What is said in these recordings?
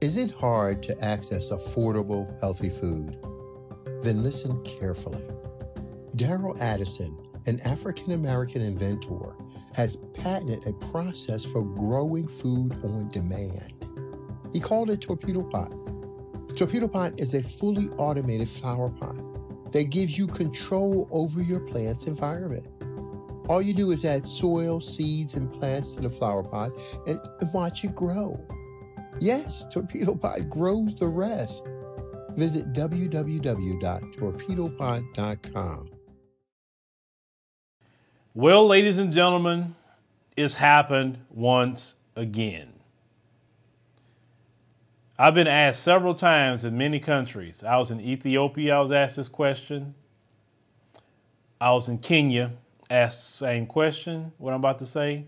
Is it hard to access affordable, healthy food? Then listen carefully. Daryl Addison, an African-American inventor, has patented a process for growing food on demand. He called it Torpedo Pot. Torpedo Pot is a fully automated flower pot that gives you control over your plant's environment. All you do is add soil, seeds, and plants to the flower pot and watch it grow. Yes, Torpedo Pot grows the rest. Visit www.torpedopot.com. Well, ladies and gentlemen, it's happened once again. I've been asked several times in many countries. I was in Ethiopia, I was asked this question. I was in Kenya, asked the same question, what I'm about to say.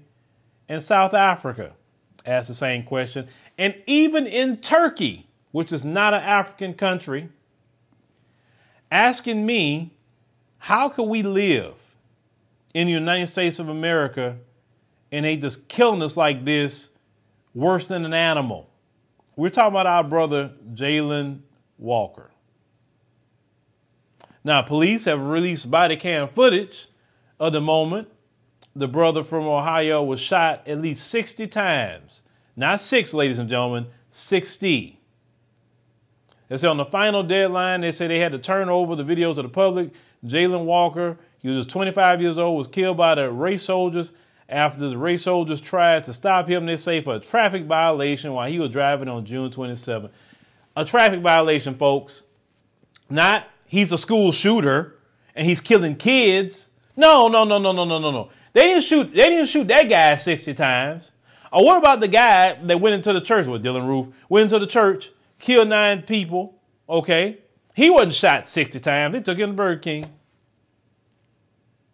In South Africa, asked the same question. And even in Turkey, which is not an African country, asking me, how can we live in the United States of America and they just killing us like this, worse than an animal? We're talking about our brother, Jayland Walker. Now, police have released body cam footage of the moment the brother from Ohio was shot at least 60 times. Not 6, ladies and gentlemen, 60. They say on the final deadline, they say they had to turn over the videos to the public. Jayland Walker, he was 25 years old, was killed by the race soldiers after the race soldiers tried to stop him, they say, for a traffic violation while he was driving on June 27th. A traffic violation, folks. Not he's a school shooter and he's killing kids. No. They didn't shoot that guy 60 times. Or what about the guy that went into the church with Dylan Roof, went into the church, killed 9 people, okay? He wasn't shot 60 times. They took him to Burger King.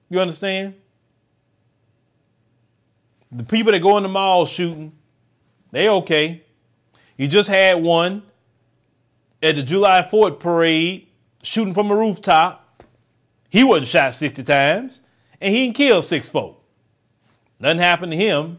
You understand? The people that go in the mall shooting, they okay. You just had one at the July 4th parade shooting from a rooftop. He wasn't shot 60 times, and he didn't kill 6 folk. Nothing happened to him.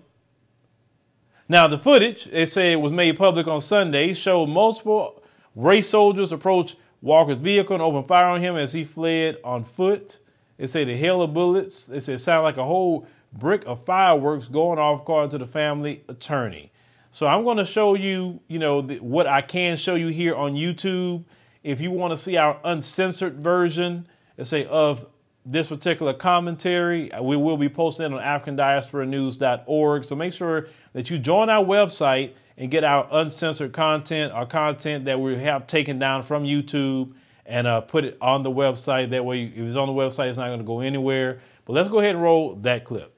Now, the footage, they say it was made public on Sunday, showed multiple race soldiers approach Walker's vehicle and open fire on him as he fled on foot. They say the hail of bullets, they say it sounded like a whole brick of fireworks going off, according to the family attorney. So I'm going to show you, what I can show you here on YouTube. If you want to see our uncensored version, let's say, of this particular commentary, we will be posting it on AfricanDiasporaNews.org. So make sure that you join our website and get our uncensored content, our content that we have taken down from YouTube, and put it on the website. That way, if it's on the website, it's not going to go anywhere. But let's go ahead and roll that clip.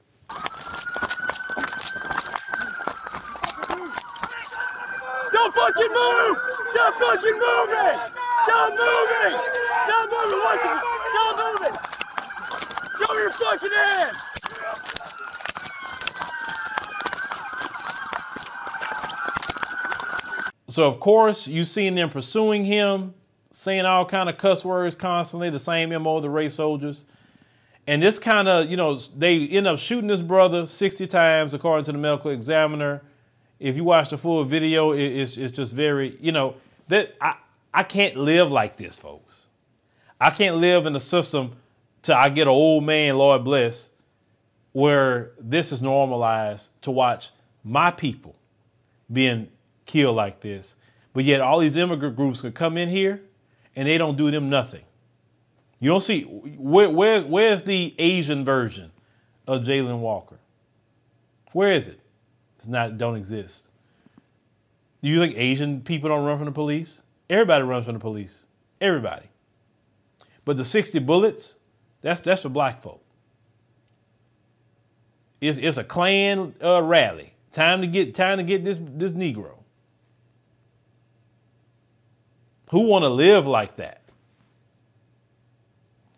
Don't fucking move! Stop fucking moving! Stop moving! Stop moving! Watch it! Stop moving! Show your fucking ass! So, of course, you seen them pursuing him, saying all kind of cuss words constantly, the same MO of the race soldiers. And this kind of, they end up shooting this brother 60 times, according to the medical examiner. If you watch the full video, it's just very, that I can't live like this, folks. I can't live in a system till I get an old man, Lord bless, where this is normalized to watch my people being killed like this. But yet all these immigrant groups could come in here and they don't do them nothing. You don't see, where's the Asian version of Jayland Walker? Where is it? It don't exist. Do you think Asian people don't run from the police? Everybody runs from the police. Everybody. But the 60 bullets, that's for black folk. It's a Klan rally. Time to get this Negro. Who want to live like that?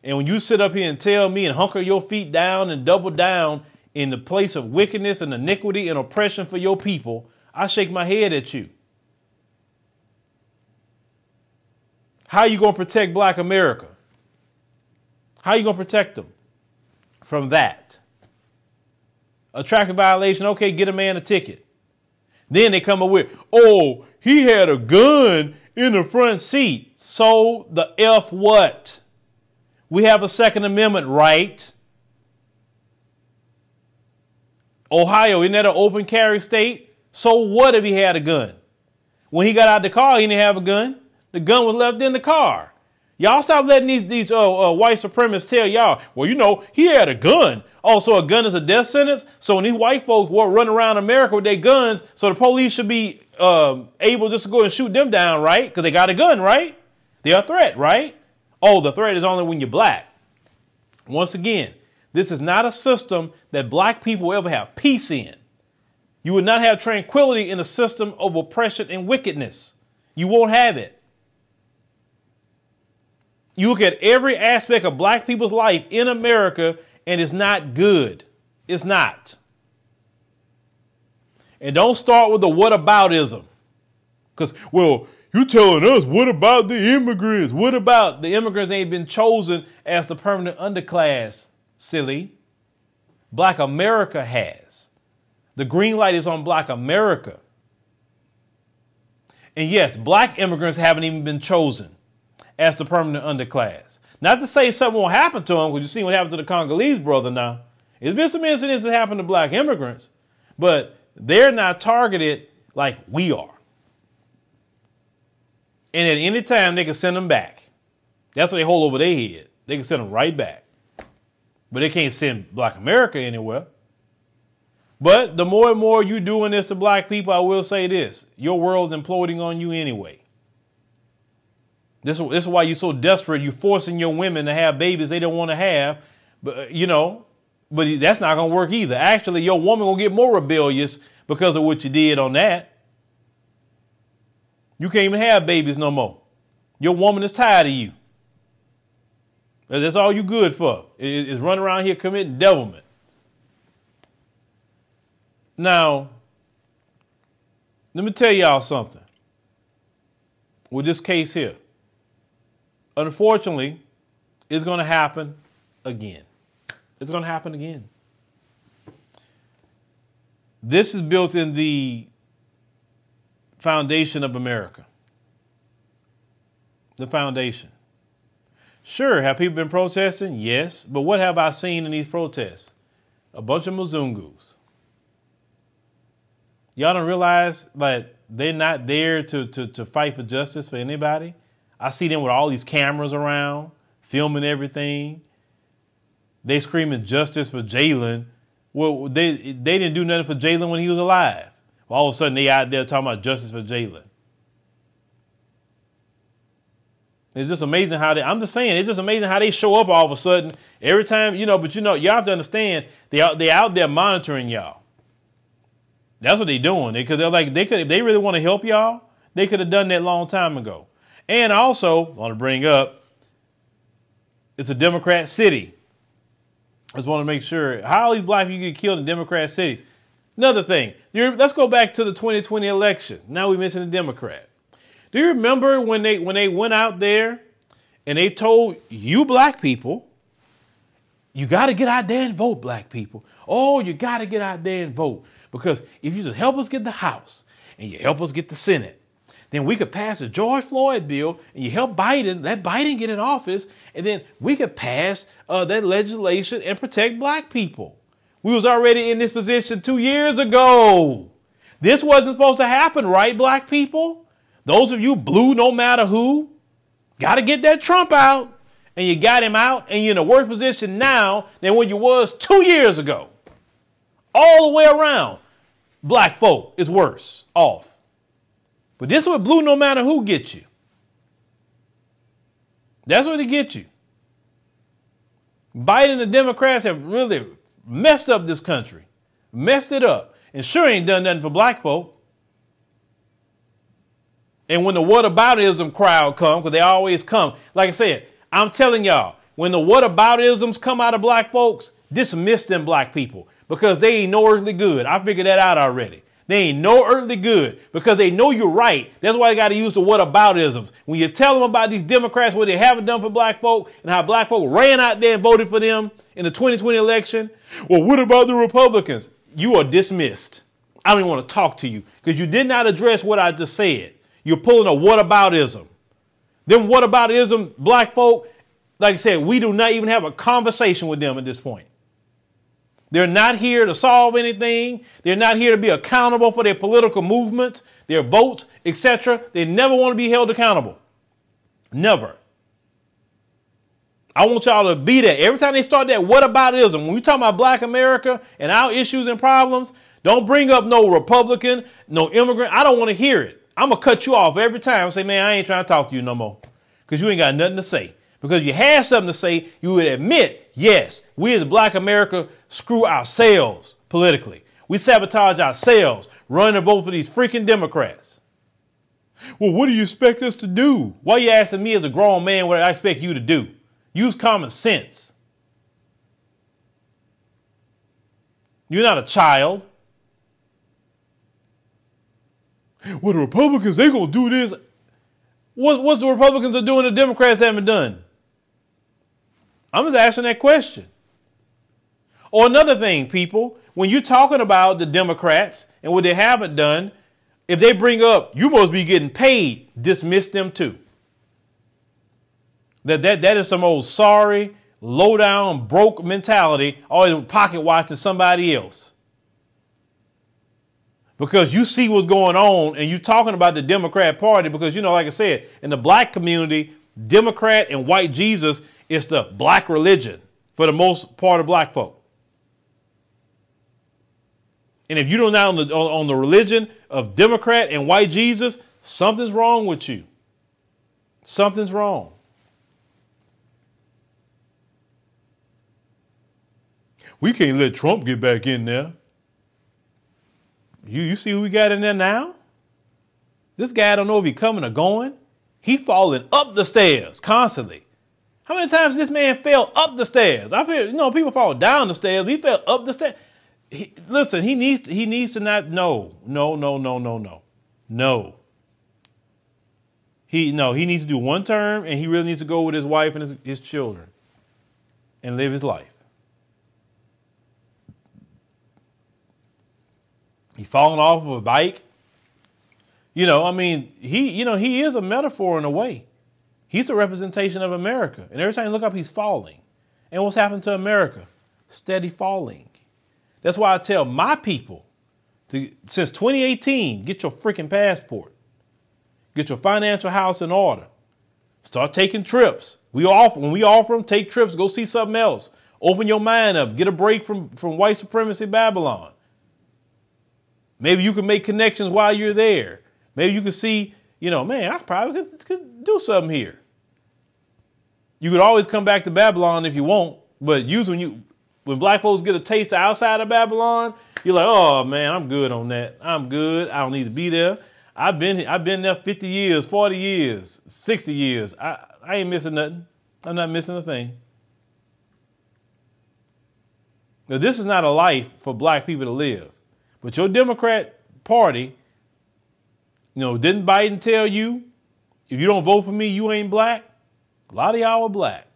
And when you sit up here and tell me and hunker your feet down and double down in the place of wickedness and iniquity and oppression for your people, I shake my head at you. How are you going to protect black America? How are you going to protect them from that? A traffic violation, okay, get a man a ticket. Then they come up with, oh, he had a gun in the front seat. So the F what? We have a Second Amendment right. Ohio, isn't that an open carry state? So what if he had a gun? When he got out the car, he didn't have a gun. The gun was left in the car. Y'all stop letting these white supremacists tell y'all, well, you know, he had a gun. Oh, so a gun is a death sentence? So when these white folks run around America with their guns, so the police should be able just to go and shoot them down, right? Because they got a gun, right? They're a threat, right? Oh, the threat is only when you're black. Once again, this is not a system that black people will ever have peace in. You will not have tranquility in a system of oppression and wickedness. You won't have it. You look at every aspect of black people's life in America, and it's not good. It's not. And don't start with the whataboutism. Because, well, you telling us, what about the immigrants? What about the immigrants ain't been chosen as the permanent underclass, silly. Black America has. The green light is on Black America. And yes, black immigrants haven't even been chosen as the permanent underclass. Not to say something won't happen to them, because you see what happened to the Congolese brother now. There's been some incidents that happened to black immigrants, but they're not targeted like we are. And at any time, they can send them back. That's what they hold over their head. They can send them right back. But they can't send Black America anywhere. But the more and more you doing this to black people, I will say this. Your world's imploding on you anyway. This is why you're so desperate. You're forcing your women to have babies they don't want to have. But, you know, but that's not going to work either. Actually, your woman will get more rebellious because of what you did on that. You can't even have babies no more. Your woman is tired of you. That's all you good for, is running around here committing devilment. Now, let me tell y'all something with this case here. Unfortunately, it's going to happen again. It's going to happen again. This is built in the foundation of America. The foundation. Sure, have people been protesting? Yes. But what have I seen in these protests? A bunch of Mzungus. Y'all don't realize that they're not there to fight for justice for anybody? I see them with all these cameras around, filming everything. They screaming justice for Jayland. Well, they didn't do nothing for Jayland when he was alive. Well, all of a sudden, they out there talking about justice for Jayland. It's just amazing how I'm just saying, it's just amazing how they show up all of a sudden every time, you know, but you know, you have to understand they out there monitoring y'all. That's what they're doing. Because they're like, if they really want to help y'all, they could have done that a long time ago. And also, I want to bring up, it's a Democrat city. I just want to make sure, how all these black people get killed in Democrat cities? Another thing, let's go back to the 2020 election. Now we mentioned the Democrat. Do you remember when they went out there and they told you black people, you got to get out there and vote, black people. Oh, you got to get out there and vote. Because if you just help us get the House and you help us get the Senate, then we could pass the George Floyd bill and you help Biden, let Biden get in office, and then we could pass that legislation and protect black people. We was already in this position 2 years ago. This wasn't supposed to happen, right, black people? Those of you blue no matter who, got to get that Trump out, and you got him out, and you're in a worse position now than when you was 2 years ago. All the way around, black folk is worse off. But this is what blue no matter who gets you. That's what it gets you. Biden and the Democrats have really messed up this country, messed it up, and sure ain't done nothing for black folk. And when the whataboutism crowd come, because they always come, like I said, I'm telling y'all, when the whataboutisms come out of black folks, dismiss them black people because they ain't no earthly good. I figured that out already. They ain't no earthly good because they know you're right. That's why they got to use the whataboutisms. When you tell them about these Democrats, what they haven't done for black folk and how black folk ran out there and voted for them in the 2020 election. Well, what about the Republicans? You are dismissed. I don't even want to talk to you because you did not address what I just said. You're pulling a whataboutism. Them whataboutism black folk, like I said, we do not even have a conversation with them at this point. They're not here to solve anything. They're not here to be accountable for their political movements, their votes, etc. They never want to be held accountable. Never. I want y'all to be there. Every time they start that whataboutism, when we talk about black America and our issues and problems, don't bring up no Republican, no immigrant. I don't want to hear it. I'm going to cut you off every time and say, man, I ain't trying to talk to you no more because you ain't got nothing to say. Because if you had something to say, you would admit, yes, we as black America screw ourselves politically. We sabotage ourselves, running to vote for these freaking Democrats. Well, what do you expect us to do? Why are you asking me as a grown man what I expect you to do? Use common sense. You're not a child. Well, the Republicans, they going to do this. What's the Republicans are doing the Democrats haven't done? I'm just asking that question. Or another thing, people, when you're talking about the Democrats and what they haven't done, if they bring up, you must be getting paid, dismiss them too. That is some old sorry, low down, broke mentality, always pocket watching somebody else. Because you see what's going on and you're talking about the Democrat Party because, you know, like I said, in the black community, Democrat and white Jesus is the black religion for the most part of black folk. And if you don't know on the religion of Democrat and white Jesus, something's wrong with you. Something's wrong. We can't let Trump get back in there. You see who we got in there now? This guy, I don't know if he's coming or going. He falling up the stairs constantly. How many times this man fell up the stairs? I feel, you know, people fall down the stairs. He fell up the stairs. Listen, he needs to not, no. He needs to do one term and he really needs to go with his wife and his children and live his life. He's falling off of a bike. You know, I mean, he is a metaphor in a way. He's a representation of America. And every time you look up, he's falling. And what's happened to America? Steady falling. That's why I tell my people, since 2018, get your freaking passport. Get your financial house in order. Start taking trips. When we offer them, take trips, go see something else. Open your mind up. Get a break from white supremacy Babylon. Maybe you can make connections while you're there. Maybe you can see, you know, man, I probably could do something here. You could always come back to Babylon if you want, but usually when black folks get a taste outside of Babylon, you're like, oh man, I'm good on that. I'm good. I don't need to be there. I've been there 50 years, 40 years, 60 years. I ain't missing nothing. I'm not missing a thing. Now, this is not a life for black people to live. But your Democrat Party, you know, didn't Biden tell you, if you don't vote for me, you ain't black? A lot of y'all are black.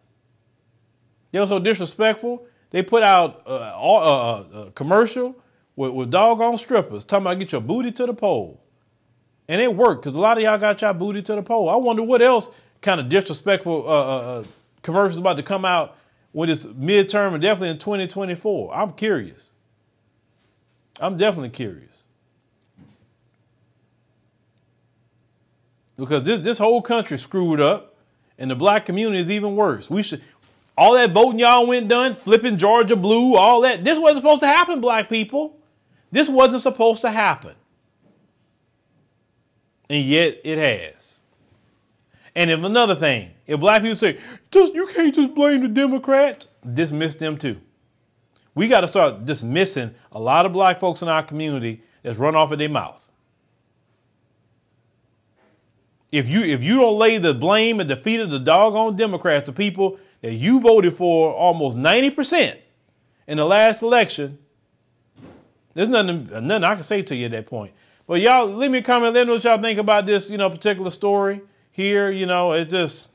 They were so disrespectful. They put out a commercial with doggone strippers talking about get your booty to the pole. And it worked because a lot of y'all got your booty to the pole. I wonder what else kind of disrespectful commercials about to come out with this midterm and definitely in 2024. I'm curious. I'm definitely curious. Because this whole country screwed up and the black community is even worse. All that voting y'all went done, flipping Georgia blue, all that. This wasn't supposed to happen, black people. This wasn't supposed to happen. And yet it has. And if another thing, if black people say, you can't just blame the Democrats, dismiss them too. We got to start dismissing a lot of black folks in our community that's run off of their mouth. If you don't lay the blame at the feet of the doggone Democrats, the people that you voted for almost 90% in the last election, there's nothing I can say to you at that point. But y'all, leave me a comment. Let me know what y'all think about this, particular story here. It's just,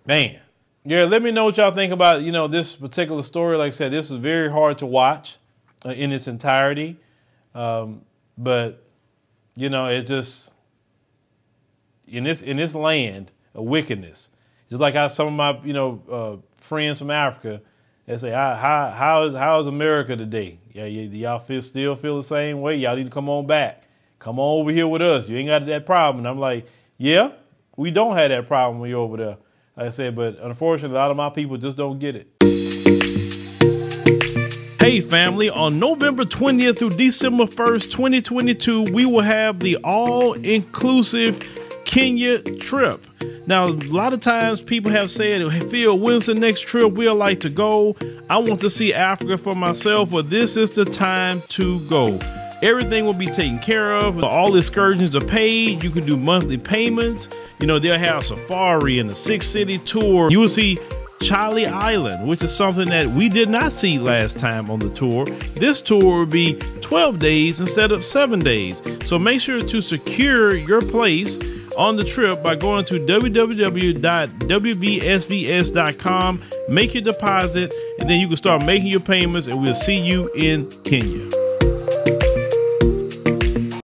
man. Yeah, let me know what y'all think about, this particular story. Like I said, this was very hard to watch in its entirety. But, you know, it's just in this land of wickedness. Just like how some of my, friends from Africa, they say, how is America today? Yeah, y'all still feel the same way? Y'all need to come on back. Come on over here with us. You ain't got that problem. And I'm like, yeah, we don't have that problem when you're over there. Like I said, but unfortunately, a lot of my people just don't get it. Hey family, on November 20th through December 1st, 2022, we will have the all-inclusive Kenya trip. Now, a lot of times people have said, hey, Phil, when's the next trip we'd like to go? I want to see Africa for myself, but this is the time to go. Everything will be taken care of. All excursions are paid. You can do monthly payments. You know, they'll have safari and a 6-city tour. You will see Charlie Island, which is something that we did not see last time on the tour. This tour will be 12 days instead of 7 days. So make sure to secure your place on the trip by going to www.wbsvs.com, make your deposit, and then you can start making your payments, and we'll see you in Kenya.